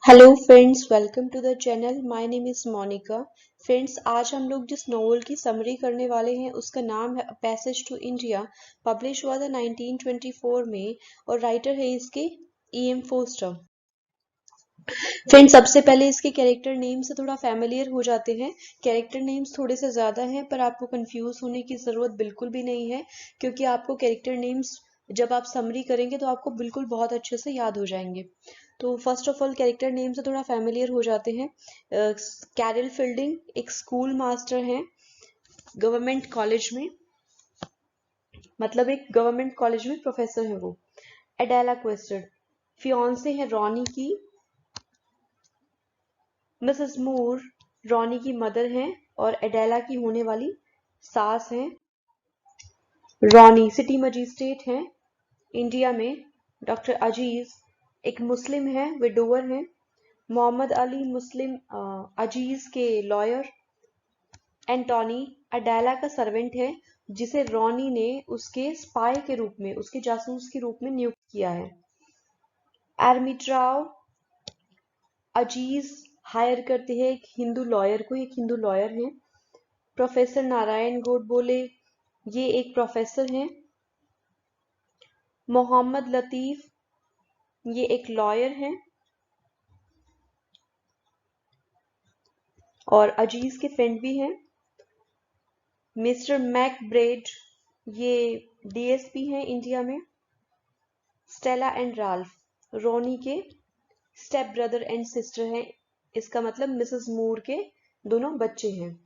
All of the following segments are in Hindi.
Hello friends, welcome to the channel. My name is Monika. Friends, आज हम लोग जिस नॉवल की समरी करने वाले हैं उसका नाम है पैसेज टू इंडिया। पब्लिश हुआ था 1924 में और राइटर है इसके E.M. फोस्टर। फ्रेंड्स, सबसे पहले इसके कैरेक्टर नेम से थोड़ा फैमिलियर हो जाते हैं। कैरेक्टर नेम्स थोड़े से ज़्यादा हैं पर आपको कंफ्यूज होने की ज़रूरत बिल्कुल भी नहीं है, क्योंकि आपको कैरेक्टर नेम्स जब आप समरी करेंगे तो आपको बिल्कुल बहुत अच्छे से याद हो जाएंगे। तो first of all character name से थोड़ा फैमिलियर हो जाते हैं। कैरल फील्डिंग एक स्कूल मास्टर हैं गवर्नमेंट कॉलेज में, मतलब एक गवर्नमेंट कॉलेज में प्रोफेसर हैं वो। एडेला क्वेस्टर्ड फियांसे हैं रॉनी की। मिसेस मूर रॉनी की मदर हैं और एडेला की होने वाली सास हैं। रॉनी सिटी मजिस्ट्रेट हैं इंडिया में। डॉक्टर अजीज एक मुस्लिम है, विडोवर हैं। मोहम्मद अली मुस्लिम अजीज के लॉयर। एंटोनी अडेला का सर्वेंट है जिसे रॉनी ने उसके स्पाई के रूप में, उसके जासूस के रूप में नियुक्त किया है। एर्मिट्राव अजीज हायर करते हैं एक हिंदू लॉयर को, एक हिंदू लॉयर हैं। प्रोफेसर नारायण गोडबोले ये एक प्रोफेसर हैं। मोहम्मद लतीफ ये एक लॉयर हैं और अजीज के फ्रेंड भी हैं। मिस्टर मैकब्रेड ये डीएसपी हैं इंडिया में। स्टेला एंड राल्फ रोनी के स्टेप ब्रदर एंड सिस्टर हैं, इसका मतलब मिसेस मूर के दोनों बच्चे हैं।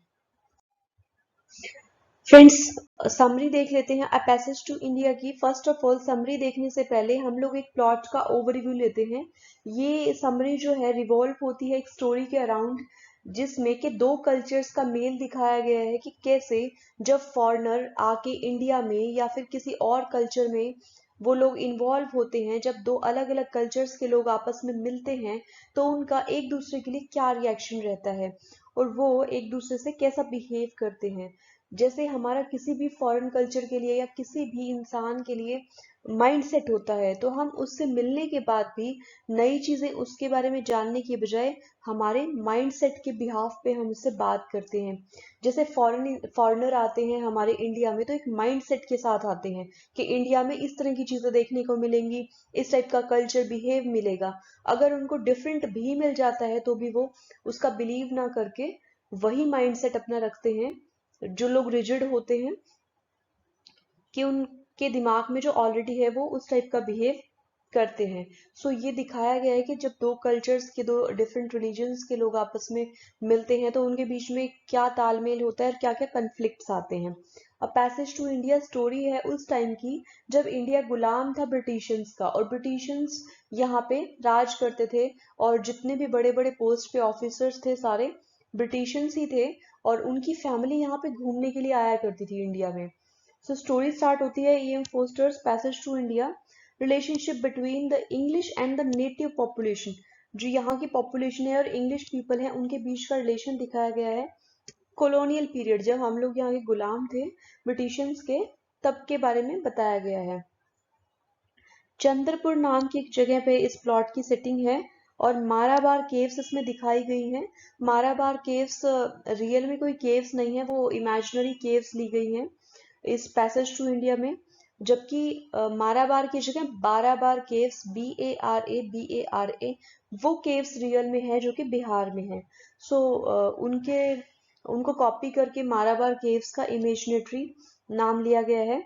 फ्रेंड्स, समरी देख लेते हैं अ पैसेज टू इंडिया की। फर्स्ट ऑफ ऑल समरी देखने से पहले हम लोग एक प्लॉट का ओवरव्यू लेते हैं। ये समरी जो है रिवॉल्व होती है एक स्टोरी के अराउंड, जिसमें कि दो कल्चर्स का मेल दिखाया गया है कि कैसे जब फॉरेनर आके इंडिया में या फिर किसी और कल्चर में वो लोग इन्वॉल्व होते हैं, जब दो अलग अलग कल्चर्स के लोग आपस में मिलते हैं तो उनका एक दूसरे के लिए क्या रिएक्शन रहता है और वो एक दूसरे से कैसा बिहेव करते हैं। जैसे हमारा किसी भी फॉरेन कल्चर के लिए या किसी भी इंसान के लिए माइंड सेट होता है, तो हम उससे मिलने के बाद भी नई चीजें उसके बारे में जानने की बजाय हमारे माइंड सेट के बिहाफ पे हम उससे बात करते हैं। जैसे फॉरेनर आते हैं हमारे इंडिया में तो एक माइंड सेट के साथ आते हैं कि इंडिया में इस तरह की चीजें देखने को मिलेंगी, इस टाइप का कल्चर बिहेव मिलेगा। अगर उनको डिफरेंट भी मिल जाता है तो भी वो उसका बिलीव ना करके वही माइंड सेट अपना रखते हैं। जो लोग रिजिड होते हैं कि उनके दिमाग में जो ऑलरेडी है वो उस टाइप का बिहेव करते हैं। सो ये दिखाया गया है कि जब दो कल्चर्स के, दो डिफरेंट रिलीजन्स के लोग आपस में मिलते हैं तो उनके बीच में क्या तालमेल होता है और क्या क्या कन्फ्लिक्ट्स आते हैं। A passage to India story है उस टाइम की जब इंडिया गुलाम था ब्रिटिशर्स का, और ब्रिटिशर्स यहाँ पे राज करते थे और जितने भी बड़े बड़े पोस्ट पे ऑफिसर्स थे सारे ब्रिटिशर्स ही थे, और उनकी फैमिली यहाँ पे घूमने के लिए आया करती थी इंडिया में। सो स्टोरी स्टार्ट होती है E.M. Forster's passage to India. Relationship between the English and the native population, जो यहाँ की पॉपुलेशन है और इंग्लिश पीपल है उनके बीच का रिलेशन दिखाया गया है। कॉलोनियल पीरियड जब हम लोग यहाँ के गुलाम थे ब्रिटिशर्स के, तब के बारे में बताया गया है। चंद्रपुर नाम की एक जगह पे इस प्लॉट की सेटिंग है और माराबार केव्स इसमें दिखाई गई हैं। माराबार केव्स रियल में कोई केव्स नहीं है, वो इमेजिनरी केव्स ली गई हैं इस पैसेज टू इंडिया में। जबकि माराबार की जगह बाराबार केव्स BARA वो केव्स रियल में है जो कि बिहार में है। सो उनको कॉपी करके माराबार केव्स का इमेजिनेटरी नाम लिया गया है।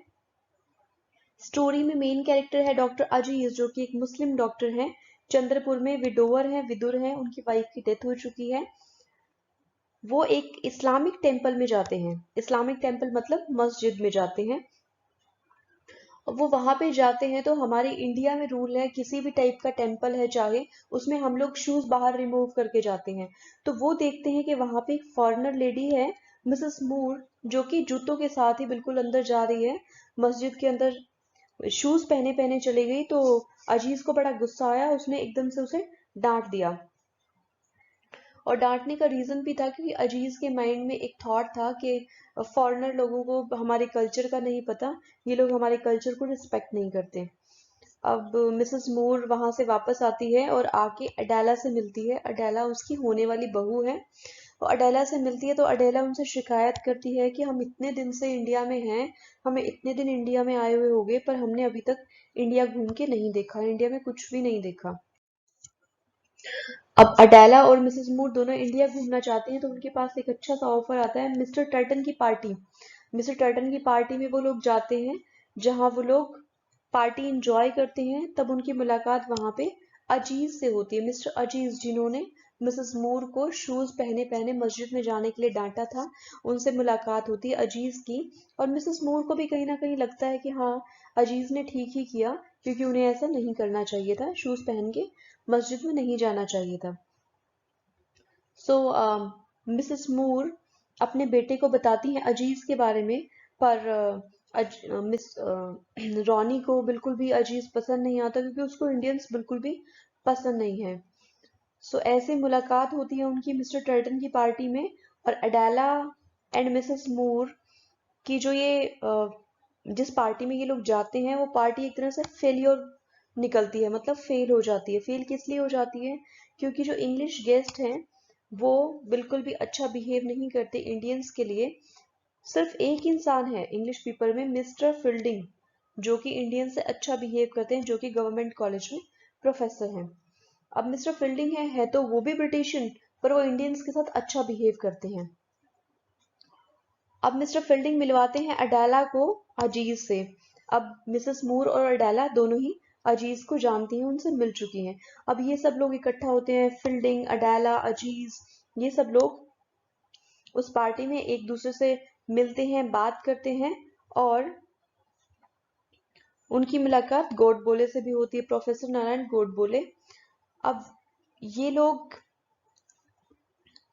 स्टोरी में मेन कैरेक्टर है डॉक्टर अजीज जो कि एक मुस्लिम डॉक्टर हैं। चंद्रपुर में विडोवर हैं, विदुर हैं, उनकी वाइफ की डेथ हो चुकी है। वो एक इस्लामिक टेम्पल में जाते हैं, इस्लामिक टेम्पल मतलब मस्जिद में जाते हैं। वो वहां पे जाते हैं तो हमारे इंडिया में रूल है किसी भी टाइप का टेम्पल है चाहे, उसमें हम लोग शूज बाहर रिमूव करके जाते हैं। तो वो देखते हैं कि वहां पे एक फॉरेनर लेडी है मिसेस मूर, जो कि जूतों के साथ ही बिल्कुल अंदर जा रही है मस्जिद के अंदर। शूज पहने पहने चली गई तो अजीज को बड़ा गुस्सा आया, उसने एकदम से उसे डांट दिया। और डांटने का रीजन भी था क्योंकि अजीज के माइंड में एक थॉट था कि फॉरेनर लोगों को हमारे कल्चर का नहीं पता, ये लोग हमारे कल्चर को रिस्पेक्ट नहीं करते। अब मिसेस मूर वहां से वापस आती है और आके अडेला से मिलती है। अडेला उसकी होने वाली बहू है। और अडेला से मिलती है तो अडेला उनसे शिकायत करती है कि हम इतने दिन से इंडिया में हैं, हमें इतने दिन इंडिया में आए हुए हो गए, पर हमने अभी तक इंडिया घूम के नहीं देखा, इंडिया में कुछ भी नहीं देखा। अब अडेला और मिसेस मूर दोनों इंडिया घूमना चाहते हैं तो उनके पास एक अच्छा सा ऑफर आता है मिस्टर टर्टन की पार्टी। मिस्टर टर्टन की पार्टी में वो लोग जाते हैं, जहां वो लोग पार्टी इंजॉय करते हैं। तब उनकी मुलाकात वहां पे अजीज से होती है। मिस्टर अजीज, जिन्होंने मिसेस मूर को शूज पहने पहने मस्जिद में जाने के लिए डांटा था, उनसे मुलाकात होती है अजीज की। और मिसेस मूर को भी कहीं ना कहीं लगता है कि हाँ, अजीज ने ठीक ही किया, क्योंकि उन्हें ऐसा नहीं करना चाहिए था, शूज पहन के मस्जिद में नहीं जाना चाहिए था। सो मिसेस मूर अपने बेटे को बताती हैं अजीज के बारे में, पर मिस रॉनी को बिल्कुल भी अजीज पसंद नहीं आता, क्योंकि उसको इंडियंस बिल्कुल भी पसंद नहीं है। सो ऐसे मुलाकात होती है उनकी मिस्टर टर्टन की पार्टी में। और अडेला एंड मिसेस मूर की जो ये जिस पार्टी में ये लोग जाते हैं, वो पार्टी एक तरह से फेलियर निकलती है, मतलब फेल हो जाती है। फेल किस लिए हो जाती है? क्योंकि जो इंग्लिश गेस्ट हैं वो बिल्कुल भी अच्छा बिहेव नहीं करते इंडियंस के लिए। सिर्फ एक इंसान है इंग्लिश पीपल में, मिस्टर फील्डिंग, जो कि इंडियन से अच्छा बिहेव करते हैं, जो कि गवर्नमेंट कॉलेज में प्रोफेसर हैं। अब मिस्टर फील्डिंग है तो वो भी ब्रिटिशन, पर वो इंडियंस के साथ अच्छा बिहेव करते हैं। अब मिस्टर फील्डिंग मिलवाते हैं अडेला को अजीज से। अब मिसेस मूर और अडेला दोनों ही अजीज को जानती हैं, उनसे मिल चुकी हैं। अब ये सब लोग इकट्ठा होते हैं, फील्डिंग, अडेला, अजीज, ये सब लोग उस पार्टी में एक दूसरे से मिलते हैं, बात करते हैं। और उनकी मुलाकात गोडबोले से भी होती है, प्रोफेसर नारायण गोडबोले। अब ये लोग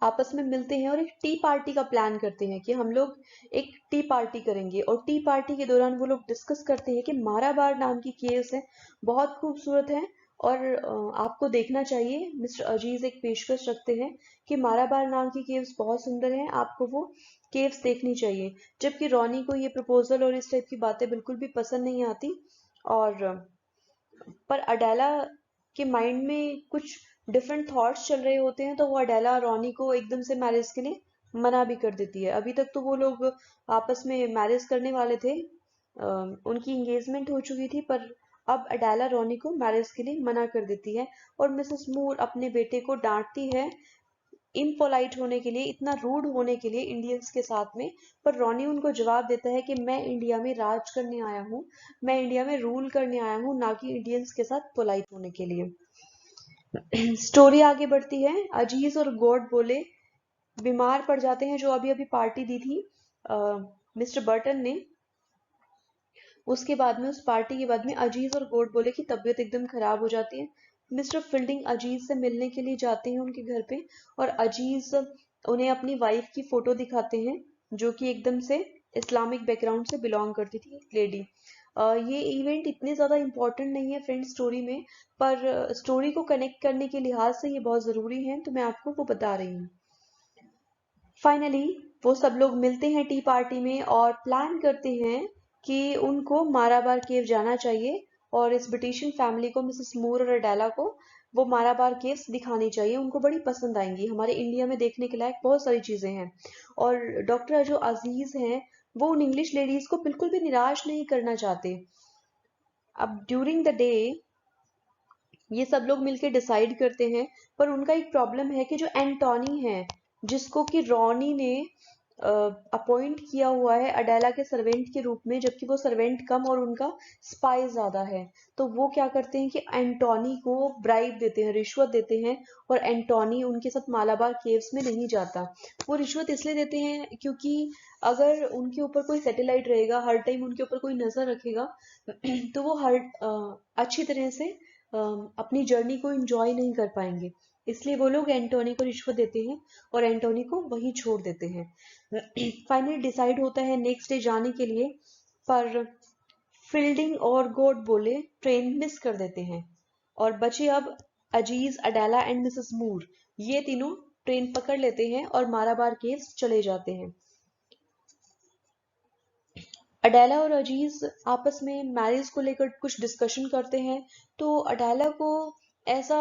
आपस में मिलते हैं और एक टी पार्टी का प्लान करते हैं कि हम लोग एक टी पार्टी करेंगे। और टी पार्टी के दौरान वो लोग डिस्कस करते हैं कि माराबार नाम की केव्स है, बहुत खूबसूरत है और आपको देखना चाहिए। मिस्टर अजीज एक पेशकश रखते हैं कि माराबार नाम की केव्स बहुत सुंदर हैं, आपको वो केव्स देखनी चाहिए। जबकि रॉनी को ये प्रपोजल और इस टाइप की बातें बिल्कुल भी पसंद नहीं आती। और पर अडेला के माइंड में कुछ डिफरेंट थॉट्स चल रहे होते हैं, तो वो अडेला रॉनी को एकदम से मैरिज के लिए मना भी कर देती है। अभी तक तो वो लोग आपस में मैरिज करने वाले थे, उनकी एंगेजमेंट हो चुकी थी, पर अब अडेला रॉनी को मैरिज के लिए मना कर देती है। और मिसेस मूर अपने बेटे को डांटती है इम्पोलाइट होने के लिए, इतना रूड होने के लिए इंडियंस के साथ में। पर रॉनी उनको जवाब देता है कि मैं इंडिया में राज करने आया हूँ, मैं इंडिया में रूल करने आया हूँ, ना कि इंडियंस के साथ पोलाइट होने के लिए। स्टोरी आगे बढ़ती है। अजीज और गॉड बोले बीमार पड़ जाते हैं, जो अभी अभी पार्टी दी थी मिस्टर बर्टन ने। उसके बाद में, उस पार्टी के बाद में, अजीज और गॉड बोले की तबीयत एकदम खराब हो जाती है। मिस्टर फील्डिंग अजीज से मिलने के लिए जाते हैं उनके घर पे। और अजीज उन्हें अपनी वाइफ की फोटो दिखाते हैं, जो कि एकदम से इस्लामिक बैकग्राउंड से बिलोंग करती थी, एक लेडी। ये इवेंट इतने ज्यादा इम्पोर्टेंट नहीं है फ्रेंड स्टोरी में, पर स्टोरी को कनेक्ट करने के लिहाज से ये बहुत जरूरी है, तो मैं आपको वो बता रही हूँ। फाइनली वो सब लोग मिलते हैं टी पार्टी में और प्लान करते हैं कि उनको माराबार केव जाना चाहिए। और इस ब्रिटिशन फैमिली को, मिसेस मूर और अडेला को, वो माराबार केव्स दिखानी चाहिए, उनको बड़ी पसंद आएंगी। हमारे इंडिया में देखने के लायक बहुत सारी चीजें हैं। और डॉक्टर जो अजीज हैं, वो उन इंग्लिश लेडीज को बिल्कुल भी निराश नहीं करना चाहते। अब ड्यूरिंग द डे ये सब लोग मिलकर डिसाइड करते हैं, पर उनका एक प्रॉब्लम है कि जो एंटोनी है, जिसको कि रॉनी ने अपॉइंट किया हुआ है अडेला के सर्वेंट के रूप में, जबकि वो सर्वेंट कम और उनका स्पाई ज्यादा है, तो वो क्या करते हैं कि एंटोनी को ब्राइब देते हैं, रिश्वत देते हैं। और एंटोनी उनके साथ मालाबार केव्स में नहीं जाता। वो रिश्वत इसलिए देते हैं क्योंकि अगर उनके ऊपर कोई सैटेलाइट रहेगा, हर टाइम उनके ऊपर कोई नजर रखेगा, तो वो हर अच्छी तरह से अपनी जर्नी को एंजॉय नहीं कर पाएंगे। इसलिए वो लोग एंटोनी को रिश्वत देते हैं और एंटोनी को वहीं छोड़ देते हैं। फाइनली डिसाइड होता है नेक्स्ट डे जाने के लिए, पर फील्डिंग और गॉड बोले ट्रेन मिस कर देते हैं। और बचे अब अजीज, अडेला एंड मिसेस मूर। ये तीनों ट्रेन पकड़ लेते हैं और माराबार केव्स चले जाते हैं। अडेला और अजीज आपस में मैरिज को लेकर कुछ डिस्कशन करते हैं। तो अडेला को ऐसा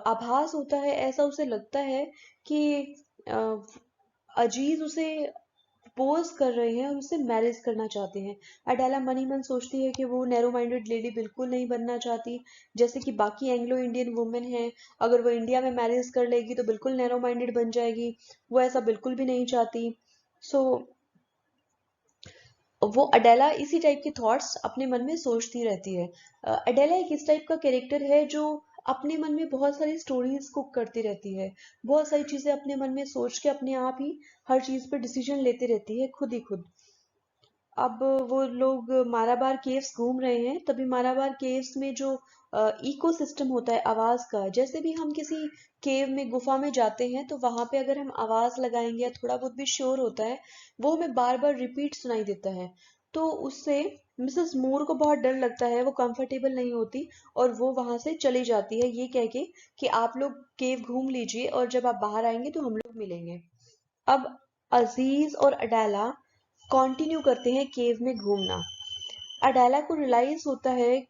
आभास होता है, ऐसा उसे लगता है कि अ, अजीज उसे प्रपोज कर रहे हैं और उससे मैरिज करना चाहते हैं। अडेला मन ही मन सोचती है कि वो नैरो माइंडेड लेडी बिल्कुल नहीं बनना चाहती, जैसे कि बाकी एंग्लो इंडियन वुमेन हैं। अगर वो इंडिया में मैरिज कर लेगी तो बिल्कुल नैरो माइंडेड बन जाएगी, वो ऐसा बिल्कुल भी नहीं चाहती। सो वो अडेला इसी टाइप के थॉट्स अपने मन में सोचती रहती है। अडेला एक इस टाइप का कैरेक्टर है जो अपने मन में बहुत सारी स्टोरीज कुक करती रहती है, बहुत सारी चीजें अपने मन में सोच के अपने आप ही हर चीज पर डिसीजन लेती रहती है, खुद ही खुद। अब वो लोग माराबार केव्स घूम रहे हैं, तभी माराबार केव्स में जो इकोसिस्टम होता है आवाज का, जैसे भी हम किसी केव में गुफा में जाते हैं तो वहां पे अगर हम आवाज लगाएंगे या थोड़ा बहुत भी शोर होता है, वो हमें बार बार रिपीट सुनाई देता है। तो उससे मिसेस मूर को बहुत डर लगता है, वो कंफर्टेबल नहीं होती और वो वहां से चली जाती है ये कह के कि आप लोग केव घूम लीजिए और जब आप बाहर आएंगे तो हम लोग मिलेंगे। अब अजीज और अडाला कंटिन्यू करते हैं केव में घूमना। अडाला को रियलाइज होता है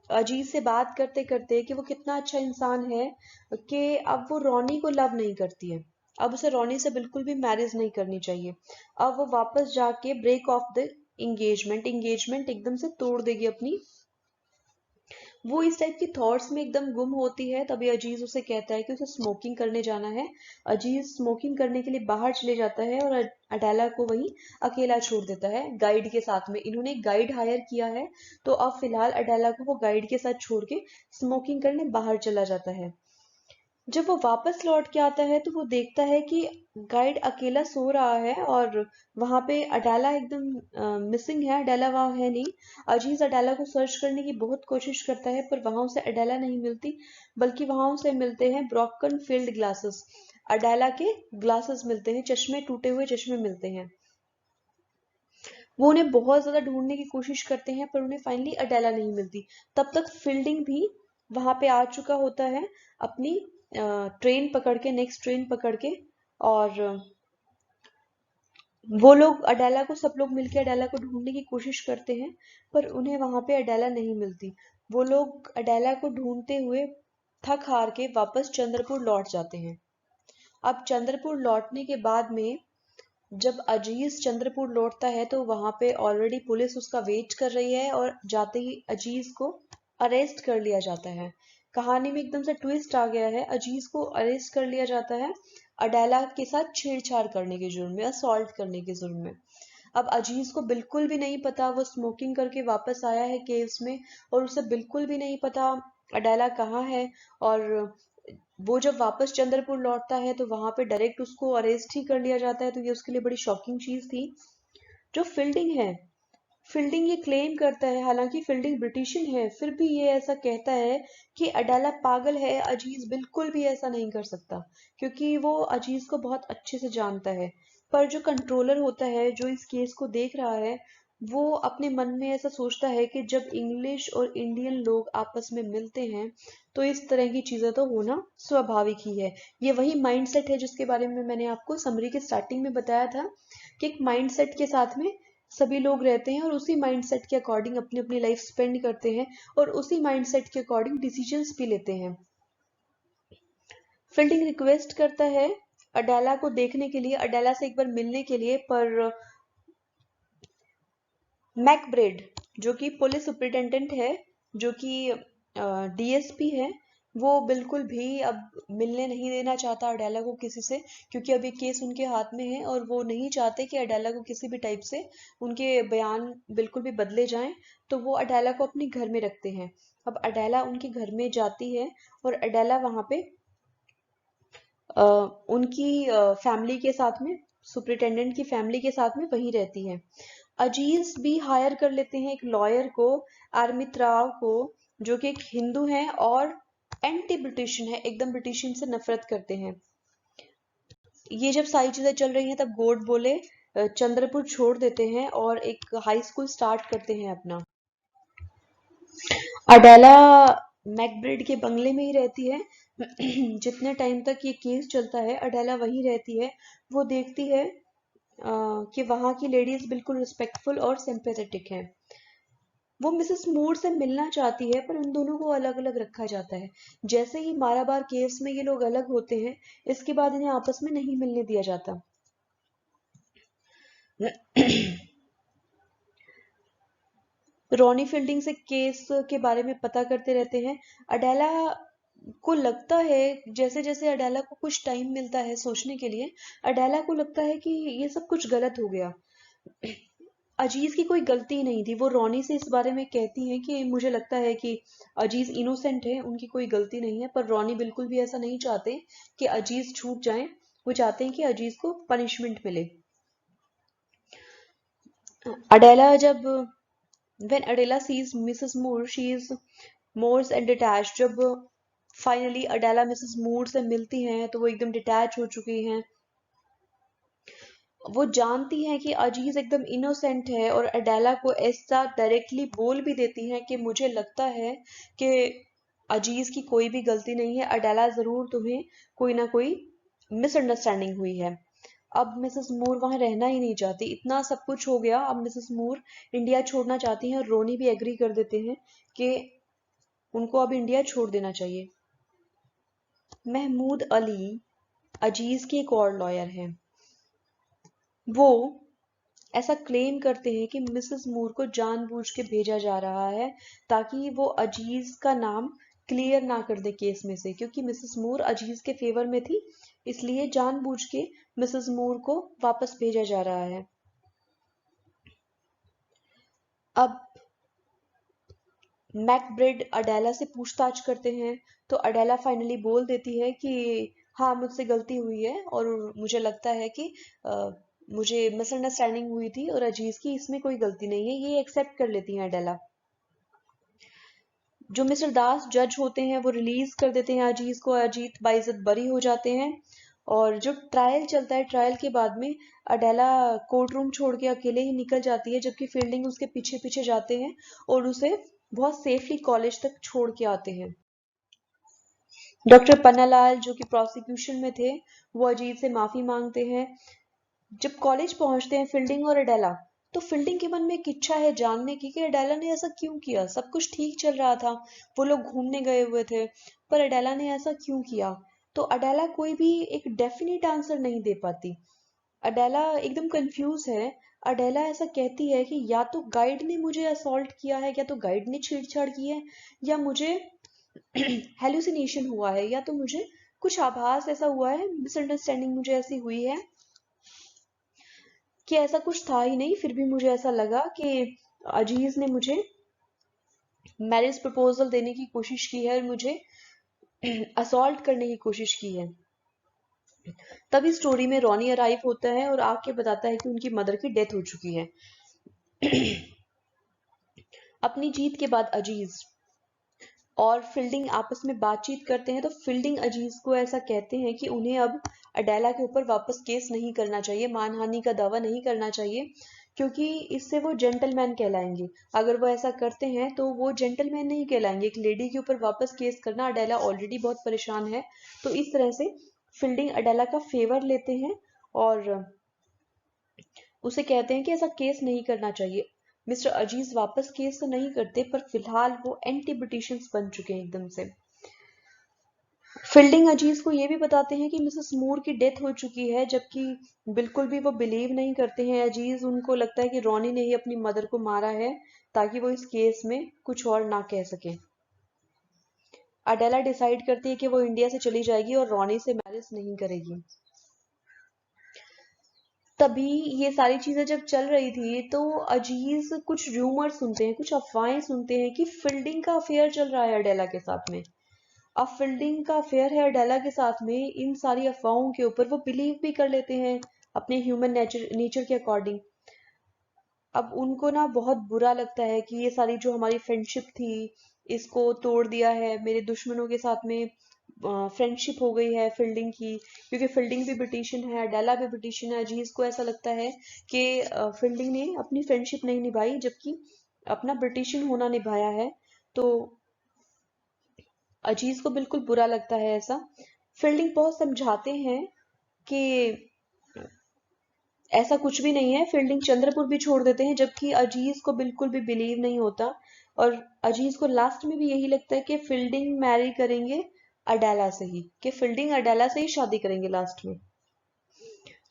अजीज से बात करते करते कि वो कितना अच्छा इंसान है, कि अब वो रोनी को लव नहीं करती है, अब उसे रोनी से बिल्कुल भी मैरिज नहीं करनी चाहिए। अब वो वापस जाके ब्रेक ऑफ द एंगेजमेंट एकदम से तोड़ देगी अपनी। वो इस टाइप की थॉट्स में एकदम गुम होती है, तभी अजीज उसे कहता है कि उसे स्मोकिंग करने जाना है। अजीज स्मोकिंग करने के लिए बाहर चले जाता है और अडाला को वहीं अकेला छोड़ देता है गाइड के साथ में। इन्होंने गाइड हायर किया है, तो अब फिलहाल अडाला को वो गाइड के साथ छोड़ के स्मोकिंग करने बाहर चला जाता है। जब वो वापस लौट के आता है तो वो देखता है कि गाइड अकेला सो रहा है और वहां पे अडाला एकदम मिसिंग है, अडाला वहां है नहीं। अजीज अडाला को सर्च करने की बहुत कोशिश करता है पर वहां उसे अडाला नहीं मिलती, बल्कि वहां उसे मिलते हैं ब्रोकन फील्ड ग्लासेस। अडाला के ग्लासेस मिलते हैं, चश्मे, टूटे हुए चश्मे मिलते हैं। वो उन्हें बहुत ज्यादा ढूंढने की कोशिश करते हैं पर उन्हें फाइनली अडेला नहीं मिलती। तब तक फील्डिंग भी वहां पे आ चुका होता है अपनी ट्रेन पकड़ के, नेक्स्ट ट्रेन पकड़ के। और वो लोग अडेला को, सब लोग मिलकर अडेला को ढूंढने की कोशिश करते हैं पर उन्हें वहां पे अडेला नहीं मिलती। वो लोग अडेला को ढूंढते हुए थक हार के वापस चंद्रपुर लौट जाते हैं। अब चंद्रपुर लौटने के बाद में जब अजीज चंद्रपुर लौटता है तो वहां पे ऑलरेडी पुलिस उसका वेट कर रही है और जाते ही अजीज को अरेस्ट कर लिया जाता है। कहानी में एकदम से ट्विस्ट आ गया है, अजीज को अरेस्ट कर लिया जाता है अडेला के साथ छेड़छाड़ करने के जुर्म में, असॉल्ट करने के जुर्म में। अब अजीज को बिल्कुल भी नहीं पता, वो स्मोकिंग करके वापस आया है केव्स में और उसे बिल्कुल भी नहीं पता अडेला कहाँ है। और वो जब वापस चंद्रपुर लौटता है तो वहां पे डायरेक्ट उसको अरेस्ट ही कर लिया जाता है, तो ये उसके लिए बड़ी शॉकिंग चीज थी। जो फील्डिंग है, फील्डिंग ये क्लेम करता है, हालांकि फील्डिंग ब्रिटिशियन है, फिर भी ये ऐसा कहता है कि अडाला पागल है, अजीज बिल्कुल भी ऐसा नहीं कर सकता, क्योंकि वो अजीज को बहुत अच्छे से जानता है। पर जो कंट्रोलर होता है, जो इस केस को देख रहा है, वो अपने मन में ऐसा सोचता है कि जब इंग्लिश और इंडियन लोग आपस में मिलते हैं तो इस तरह की चीजें तो होना स्वाभाविक ही है। ये वही माइंडसेट है जिसके बारे में मैंने आपको समरी के स्टार्टिंग में बताया था, कि एक माइंडसेट के साथ में सभी लोग रहते हैं और उसी माइंडसेट के अकॉर्डिंग अपनी अपनी लाइफ स्पेंड करते हैं और उसी माइंडसेट के अकॉर्डिंग डिसीजंस भी लेते हैं। फील्डिंग रिक्वेस्ट करता है अडाला को देखने के लिए, अडाला से एक बार मिलने के लिए, पर मैकब्रेड जो कि पुलिस सुपरिटेंडेंट है, जो कि डीएसपी है, वो बिल्कुल भी अब मिलने नहीं देना चाहता अडाला को किसी से, क्योंकि अब ये केस उनके हाथ में है और वो नहीं चाहते कि अडाला को किसी भी टाइप से उनके बयान बिल्कुल भी बदले जाएं। तो वो अडाला को अपने घर में रखते हैं। अब अडाला उनके घर में जाती है और अडाला वहां पे अ, उनकी फैमिली के साथ में, सुपरिटेंडेंट की फैमिली के साथ में वहीं रहती है। अजीज भी हायर कर लेते हैं एक लॉयर को, अरमित राव को, जो कि एक हिंदू है और एंटी ब्रिटिशन है, एकदम ब्रिटिशन से नफरत करते हैं। ये जब सारी चीजें चल रही हैं तब गोड बोले चंद्रपुर छोड़ देते हैं और एक हाई स्कूल स्टार्ट करते हैं अपना। अडेला मैकब्रिड के बंगले में ही रहती है। जितने टाइम तक ये केस चलता है अडेला वहीं रहती है। वो देखती है कि वहाँ की लेडीज बिल्कुल रिस्पेक्टफुल और सिंपैथेटिक हैं। वो मिसेस मूर से मिलना चाहती है पर उन दोनों को अलग अलग रखा जाता है। जैसे ही माराबार केस में ये लोग अलग होते हैं, इसके बाद इन्हें आपस में नहीं मिलने दिया जाता। रॉनी फील्डिंग से केस के बारे में पता करते रहते हैं। अडेला को लगता है, जैसे जैसे अडेला को कुछ टाइम मिलता है सोचने के लिए, अडेला को लगता है कि ये सब कुछ गलत हो गया। अजीज की कोई गलती नहीं थी। वो रॉनी से इस बारे में कहती हैं कि मुझे लगता है कि अजीज इनोसेंट है, उनकी कोई गलती नहीं है। पर रॉनी बिल्कुल भी ऐसा नहीं चाहते कि अजीज छूट जाएं। वो चाहते हैं कि अजीज को पनिशमेंट मिले। अडेला जब when Adela sees Mrs. Moore, she is more and detached. जब फाइनली अडेला मिसेस मूर से मिलती हैं तो वो एकदम डिटैच हो चुकी हैं। वो जानती हैं कि अजीज एकदम इनोसेंट है और अडेला को ऐसा डायरेक्टली बोल भी देती हैं कि मुझे लगता है कि अजीज की कोई भी गलती नहीं है, अडेला जरूर तुम्हें कोई ना कोई मिसअंडरस्टैंडिंग हुई है। अब मिसेस मूर वहां रहना ही नहीं चाहती। इतना सब कुछ हो गया, अब मिसेस मूर इंडिया छोड़ना चाहती हैं और रोनी भी एग्री कर देते हैं कि उनको अब इंडिया छोड़ देना चाहिए। महमूद अली अजीज के एक और लॉयर हैं। वो ऐसा क्लेम करते हैं कि मिसेस मूर को जानबूझ के भेजा जा रहा है ताकि वो अजीज का नाम क्लियर ना कर दे केस में से, क्योंकि मिसेस मूर अजीज के फेवर में थी, इसलिए जानबूझ के मिसेस मूर को वापस भेजा जा रहा है। अब मैकब्रिड अडेला से पूछताछ करते हैं तो अडेला फाइनली बोल देती है कि हाँ, मुझसे गलती हुई है और मुझे लगता है कि मुझे मिसअंडरस्टैंडिंग हुई थी और अजीज की इसमें कोई गलती नहीं है। ये एक्सेप्ट कर लेती हैं अडेला। जो मिस्टर दास जज होते हैं वो रिलीज कर देते हैं अजीज को। अजीत बाइज्जत बरी हो जाते हैं। और जो ट्रायल चलता है, ट्रायल के बाद में अडेला कोर्ट रूम छोड़ के अकेले ही निकल जाती है, जबकि फील्डिंग उसके पीछे पीछे जाते हैं और उसे बहुत सेफली कॉलेज तक छोड़ के आते हैं। डॉक्टर पन्नालाल जो कि प्रोसिक्यूशन में थे, वो अजीत से माफी मांगते हैं। जब कॉलेज पहुंचते हैं फील्डिंग और अडेला, तो फील्डिंग के मन में एक इच्छा है जानने की कि अडेला ने ऐसा क्यों किया। सब कुछ ठीक चल रहा था, वो लोग घूमने गए हुए थे, पर अडेला ने ऐसा क्यों किया। तो अडेला कोई भी एक डेफिनेट आंसर नहीं दे पाती। अडेला एकदम कंफ्यूज है। अडेला ऐसा कहती है कि या तो गाइड ने मुझे असॉल्ट किया है, या तो गाइड ने छेड़छाड़ की है, या मुझे हेलुसिनेशन हुआ है, या तो मुझे कुछ आभास ऐसा हुआ है, मिसअंडरस्टैंडिंग मुझे ऐसी हुई है कि ऐसा कुछ था ही नहीं। फिर भी मुझे ऐसा लगा कि अजीज ने मुझे मैरिज प्रपोजल देने की कोशिश की है और मुझे असॉल्ट करने की कोशिश की है। तभी स्टोरी में रॉनी अराइव होता है और आके बताता है कि उनकी मदर की डेथ हो चुकी है। अपनी जीत के बाद अजीज और फील्डिंग आपस में बातचीत करते हैं तो फील्डिंग अजीज को ऐसा कहते हैं कि उन्हें अब अडेला के ऊपर वापस केस नहीं करना चाहिए, मानहानि का दावा नहीं करना चाहिए, क्योंकि इससे वो जेंटलमैन कहलाएंगे। अगर वो ऐसा करते हैं तो वो जेंटलमैन नहीं कहलाएंगे। एक लेडी के ऊपर वापस केस करना, अडेला ऑलरेडी बहुत परेशान है। तो इस तरह से फील्डिंग अडेला का फेवर लेते हैं और उसे कहते हैं कि ऐसा केस नहीं करना चाहिए। मिस्टर अजीज वापस केस तो नहीं करते, पर फिलहाल वो एंटी ब्रिटिशंस बन चुके हैं एकदम से। फील्डिंग अजीज को ये भी बताते हैं कि मिसेस मूर की डेथ हो चुकी है, जबकि बिल्कुल भी वो बिलीव नहीं करते हैं अजीज। उनको लगता है कि रॉनी ने ही अपनी मदर को मारा है ताकि वो इस केस में कुछ और ना कह सके। अडेला डिसाइड करती है कि वो इंडिया से चली जाएगी और रॉनी से मैरिज नहीं करेगी। तभी ये सारी चीजें जब चल रही थी तो अजीज कुछ रूमर सुनते हैं, कुछ अफवाहें सुनते हैं कि फील्डिंग का अफेयर चल रहा है अडेला के साथ में। अब फील्डिंग का अफेयर है अडेला के साथ में, इन सारी अफवाहों के ऊपर वो बिलीव भी कर लेते हैं अपने ह्यूमन नेचर नेचर के अकॉर्डिंग। अब उनको ना बहुत बुरा लगता है कि ये सारी जो हमारी फ्रेंडशिप थी, इसको तोड़ दिया है। मेरे दुश्मनों के साथ में फ्रेंडशिप हो गई है फील्डिंग की, क्योंकि फील्डिंग भी ब्रिटिशन है, अडेला भी ब्रिटिशन है। अजीज को ऐसा लगता है कि फील्डिंग ने अपनी फ्रेंडशिप नहीं निभाई, जबकि अपना ब्रिटिशन होना निभाया है। तो अजीज को बिल्कुल बुरा लगता है ऐसा। फील्डिंग बहुत समझाते हैं कि ऐसा कुछ भी नहीं है, फील्डिंग चंद्रपुर भी छोड़ देते हैं, जबकि अजीज को बिल्कुल भी बिलीव नहीं होता। और अजीज को लास्ट में भी यही लगता है कि फील्डिंग मैरी करेंगे अडाला से ही, कि फील्डिंग अडाला से ही शादी करेंगे लास्ट में।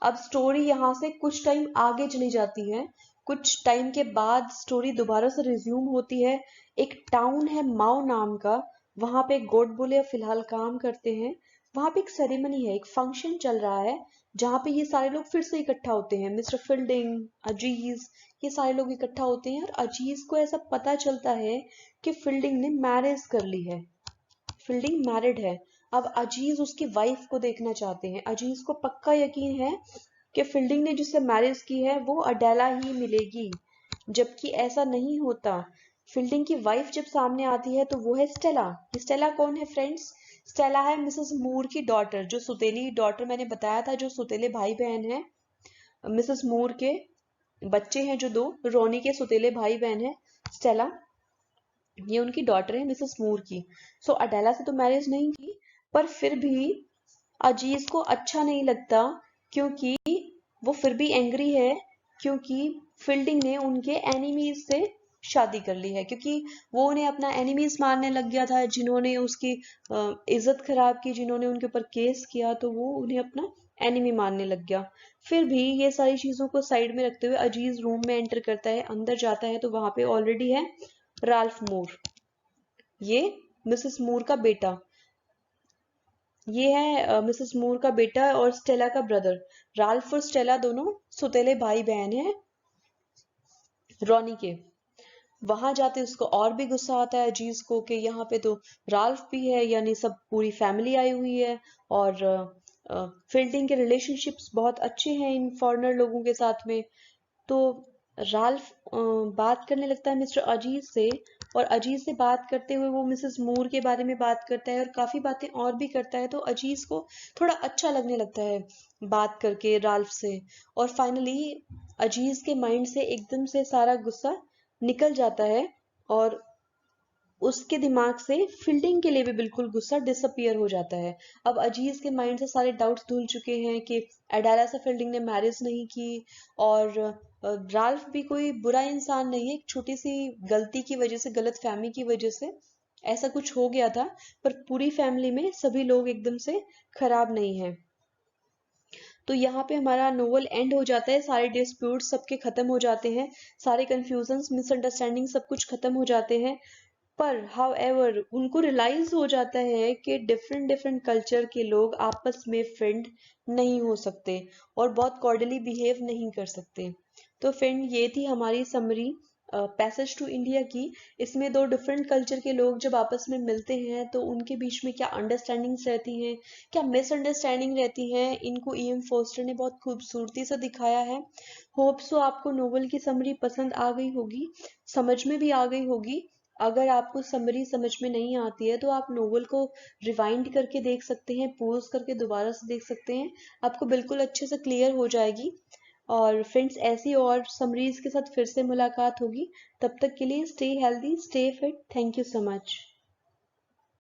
अब स्टोरी यहाँ से कुछ टाइम आगे चली जाती है। कुछ टाइम के बाद स्टोरी दोबारा से रिज्यूम होती है। एक टाउन है माओ नाम का, वहां पे गोड बुले फिलहाल काम करते हैं। वहां पे एक सेरेमनी है, एक फंक्शन चल रहा है, जहाँ पे ये सारे लोग फिर से इकट्ठा होते हैं। मिस्टर फील्डिंग, अजीज, ये सारे लोग इकट्ठा होते हैं। और अजीज को ऐसा पता चलता है कि फील्डिंग ने मैरिज कर ली है, फील्डिंग मैरिड है। अब अजीज उसकी वाइफ को देखना चाहते हैं। अजीज को पक्का यकीन है कि फील्डिंग ने जिससे मैरिज की है वो अडेला ही मिलेगी, जबकि ऐसा नहीं होता। फील्डिंग की वाइफ जब सामने आती है तो वो है स्टेला। स्टेला कौन है फ्रेंड्स? स्टेला है मिसेस मूर की डॉटर, जो सुतेली डॉटर मैंने बताया था, जो सुतेले भाई बहन है। मिसेस मूर के बच्चे हैं जो दो, रोनी के सुतेले भाई बहन है स्टेला, ये उनकी डॉटर है मिसेस मूर की। सो अडेला से तो मैरिज नहीं की, पर फिर भी अजीज को अच्छा नहीं लगता, क्योंकि वो फिर भी एंग्री है, क्योंकि फील्डिंग ने उनके एनिमीज से शादी कर ली है, क्योंकि वो उन्हें अपना एनिमीज मानने लग गया था, जिन्होंने उसकी इज्जत खराब की, जिन्होंने उनके ऊपर केस किया, तो वो उन्हें अपना एनिमी मानने लग गया। फिर भी ये सारी चीजों को साइड में रखते हुए अजीज रूम में एंटर करता है। अंदर जाता है तो वहां पे ऑलरेडी है राल्फ मूर, ये मिसेस मूर का बेटा, ये है मिसेस मूर का बेटा और स्टेला का ब्रदर। राल्फ और स्टेला दोनों सुतेले भाई बहन हैं रॉनी के। वहां जाते उसको और भी गुस्सा आता है अजीज को कि यहाँ पे तो राल्फ भी है, यानी सब पूरी फैमिली आई हुई है। और फील्डिंग के रिलेशनशिप्स बहुत अच्छे हैं इन फॉरेनर लोगों के साथ में। तो राल्फ बात करने लगता है मिस्टर अजीज से, और अजीज से बात करते हुए वो मिसेस मूर के बारे में बात करता है और काफी बातें और भी करता है। तो अजीज को थोड़ा अच्छा लगने लगता है बात करके राल्फ से। और फाइनली अजीज के माइंड से एकदम से सारा गुस्सा निकल जाता है, और उसके दिमाग से फील्डिंग के लिए भी बिल्कुल गुस्सा डिसअपियर हो जाता है। अब अजीज के माइंड से सारे डाउट्स धुल चुके हैं कि अडाला से फील्डिंग ने मैरिज नहीं की, और राल्फ भी कोई बुरा इंसान नहीं है, एक छोटी सी गलती की वजह से, गलत फहमी की वजह से ऐसा कुछ हो गया था। पर पूरी फैमिली में सभी लोग एकदम से खराब नहीं है। तो यहाँ पे हमारा नोवेल एंड हो जाता है, सारे डिस्प्यूट सबके खत्म हो जाते हैं, सारे कंफ्यूजन मिसअंडरस्टैंडिंग सब कुछ खत्म हो जाते हैं। पर हाउएवर उनको रियलाइज हो जाता है कि डिफरेंट डिफरेंट कल्चर के लोग आपस में फ्रेंड नहीं हो सकते और बहुत कॉर्डली बिहेव नहीं कर सकते। तो फ्रेंड ये थी हमारी समरी पैसेज टू इंडिया की। इसमें दो डिफरेंट कल्चर के लोग जब आपस में मिलते हैं तो उनके बीच में क्या अंडरस्टैंडिंग्स रहती हैं, क्या मिसअंडरस्टैंडिंग रहती है, इनको ई एम फोस्टर ने बहुत खूबसूरती से दिखाया है। होप सो आपको नोवेल की समरी पसंद आ गई होगी, समझ में भी आ गई होगी। अगर आपको समरी समझ में नहीं आती है तो आप नोवेल को रिवाइंड करके देख सकते हैं, पॉज करके दोबारा से देख सकते हैं, आपको बिल्कुल अच्छे से क्लियर हो जाएगी। और फ्रेंड्स ऐसी और समरीज के साथ फिर से मुलाकात होगी, तब तक के लिए stay healthy, stay fit. Thank you so much.